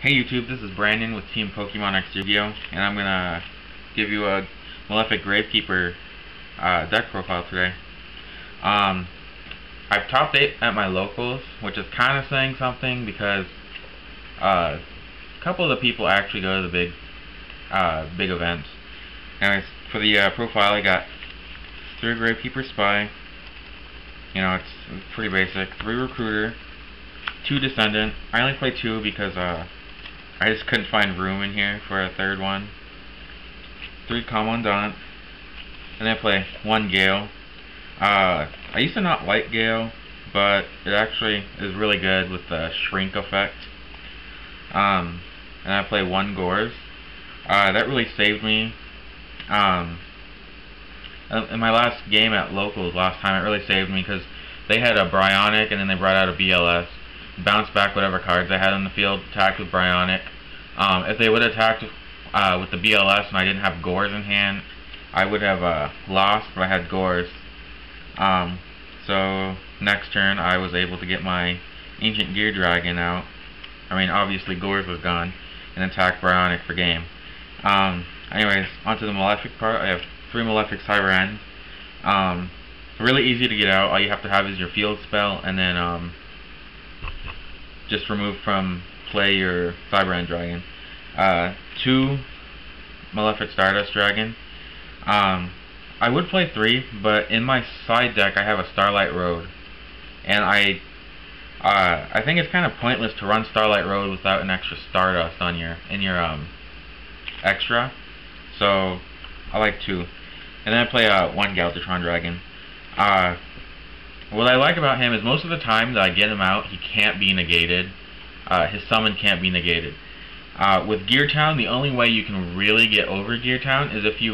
Hey YouTube, this is Brandon with Team Pokemon X Yu-Gi-Oh! And I'm gonna give you a Malefic Gravekeeper deck profile today. I've topped 8 at my locals, which is kind of saying something because a couple of the people actually go to the big events. Anyways, for the profile I got 3 Gravekeeper Spy, you know, it's pretty basic, 3 Recruiter, 2 Descendant. I only play 2 because I just couldn't find room in here for a third one. 3 Commandant, and then I play 1 Gale. I used to not like Gale, but it actually is really good with the shrink effect. And I play 1 Gores. That really saved me. In my last game at locals last time, it really saved me because they had a Bryonic and then they brought out a BLS. Bounced back whatever cards I had on the field, attacked with Bryonic. If they would have attacked with the BLS and I didn't have Gores in hand, I would have lost, but I had Gores. So next turn I was able to get my Ancient Gear Dragon out. I mean, obviously Gores was gone, and attack Bryonic for game. Anyways, onto the Malefic part. I have 3 Malefic Cyber Ends. Really easy to get out. All you have to have is your field spell, and then just remove from play your Cyber End Dragon. 2 Malefic Stardust Dragon. I would play 3, but in my side deck I have a Starlight Road, and I think it's kind of pointless to run Starlight Road without an extra Stardust on your extra. So I like 2, and then I play 1 Galvatron Dragon. What I like about him is most of the time that I get him out, he can't be negated. His summon can't be negated. With Gear Town, the only way you can really get over Gear Town is if you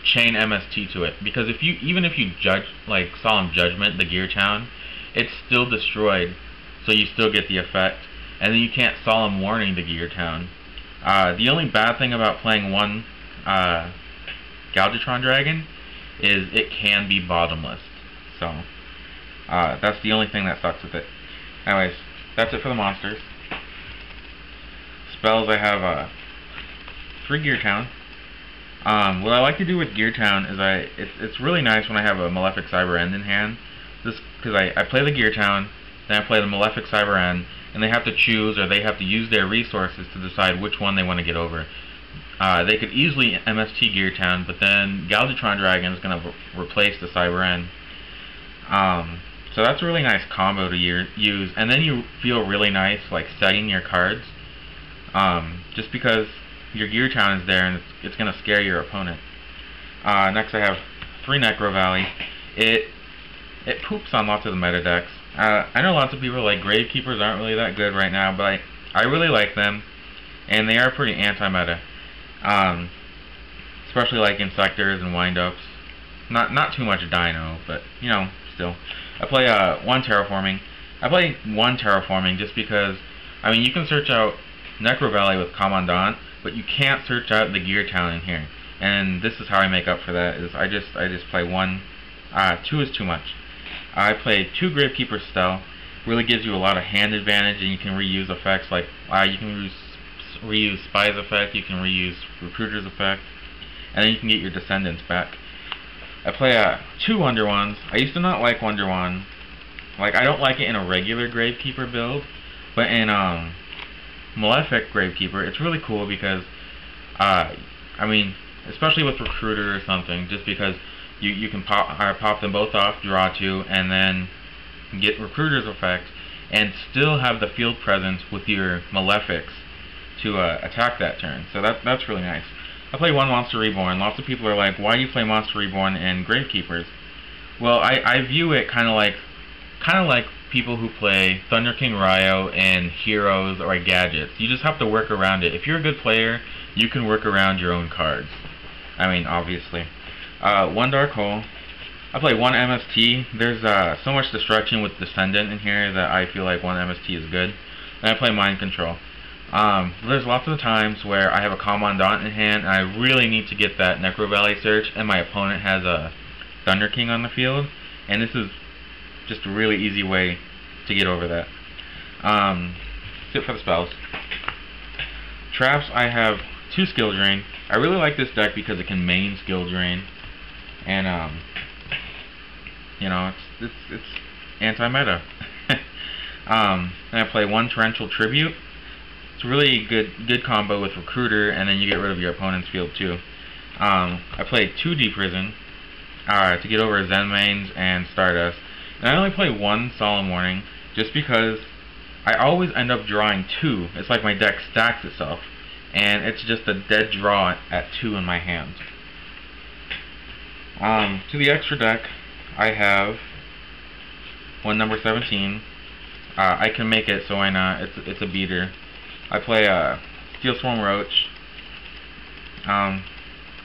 chain MST to it. Because even if you Solemn Judgment the Gear Town, it's still destroyed, so you still get the effect. And then you can't Solemn Warning the Gear Town. The only bad thing about playing 1 Galvatron Dragon is it can be bottomless. So that's the only thing that sucks with it. Anyways, that's it for the monsters. Spells, I have 3 Gear Town. What I like to do with Gear Town is it's really nice when I have a Malefic Cyber End in hand. This because I play the Gear Town, then I play the Malefic Cyber End, and they have to choose, or they have to use their resources to decide which one they want to get over. They could easily MST Gear Town, but then Galvatron Dragon is going to replace the Cyber End. So that's a really nice combo to use, and then you feel really nice like setting your cards, just because your Gear Town is there and it's going to scare your opponent. Next I have 3 Necro Valley. It poops on lots of the meta decks. I know lots of people like Gravekeepers aren't really that good right now, but I really like them, and they are pretty anti-meta. Especially like Insectors and Windups. Not too much Dino, but you know, still. I play 1 Terraforming. I play 1 Terraforming just because, I mean, you can search out Necro Valley with Commandant, but you can't search out the Gear Town in here. And this is how I make up for that, is I just play 1. 2 is too much. I play 2 Gravekeeper Stealth. Really gives you a lot of hand advantage, and you can reuse effects like, you can reuse Spy's effect, you can reuse Recruiter's effect, and then you can get your Descendants back. I play 2 Wonder Wands. I used to not like Wonder Wand. Like, I don't like it in a regular Gravekeeper build, but in Malefic Gravekeeper, it's really cool because, I mean, especially with Recruiter or something, just because you can pop them both off, draw 2, and then get Recruiter's effect, and still have the field presence with your Malefics to attack that turn. So that's really nice. I play 1 Monster Reborn. Lots of people are like, why do you play Monster Reborn in Gravekeepers? Well, I view it kind of like people who play Thunder King Ryo and Heroes or Gadgets. You just have to work around it. If you're a good player, you can work around your own cards. I mean, obviously. 1 Dark Hole. I play 1 MST. There's so much destruction with Descendant in here that I feel like 1 MST is good. And I play Mind Control. There's lots of times where I have a Commandant in hand and I really need to get that Necro Valley search, and my opponent has a Thunder King on the field, and this is just a really easy way to get over that. That's it for the spells. Traps, I have 2 skill drain. I really like this deck because it can main skill drain, and you know, it's anti-meta. And I play 1 Torrential Tribute. It's a really good combo with Recruiter, and then you get rid of your opponent's field too. I play 2 Deprison to get over Zen Mains and Stardust. And I only play 1 Solemn Warning just because I always end up drawing 2. It's like my deck stacks itself, and it's just a dead draw at 2 in my hand. To the extra deck, I have 1 number 17. I can make it, so why not? It's a beater. I play Steel Swarm Roach. I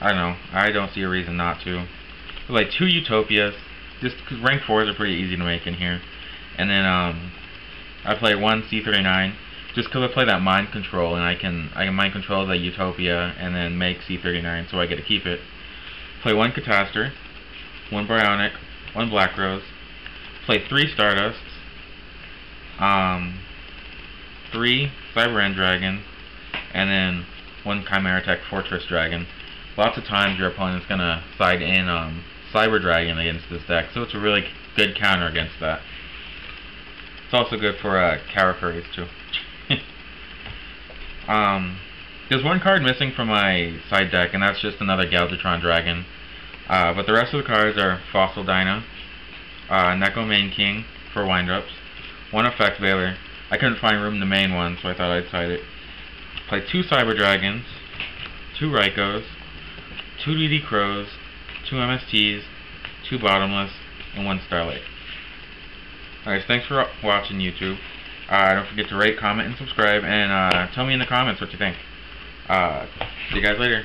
don't know. I don't see a reason not to. I play 2 Utopias, just because rank 4s are pretty easy to make in here. And then I play 1 C39, just because I play that Mind Control, and I can Mind Control the Utopia and then make C39, so I get to keep it. Play 1 Catastor, 1 Bionic, 1 Black Rose. Play 3 Stardusts, 3 Cyber End Dragon, and then 1 Chimera Tech Fortress Dragon. Lots of times your opponent's gonna side in Cyber Dragon against this deck, so it's a really good counter against that. It's also good for Carafuries too. There's 1 card missing from my side deck, and that's just another Galvatron Dragon. But the rest of the cards are Fossil Dino, Neko Main King for windups, 1 Effect Veiler. I couldn't find room to main one, so I thought I'd side it. Play 2 Cyber Dragons, 2 Raikos, 2 DD Crows, 2 MSTs, 2 Bottomless, and 1 Starlight. Alright, thanks for watching, YouTube. Don't forget to rate, comment, and subscribe, and tell me in the comments what you think. See you guys later.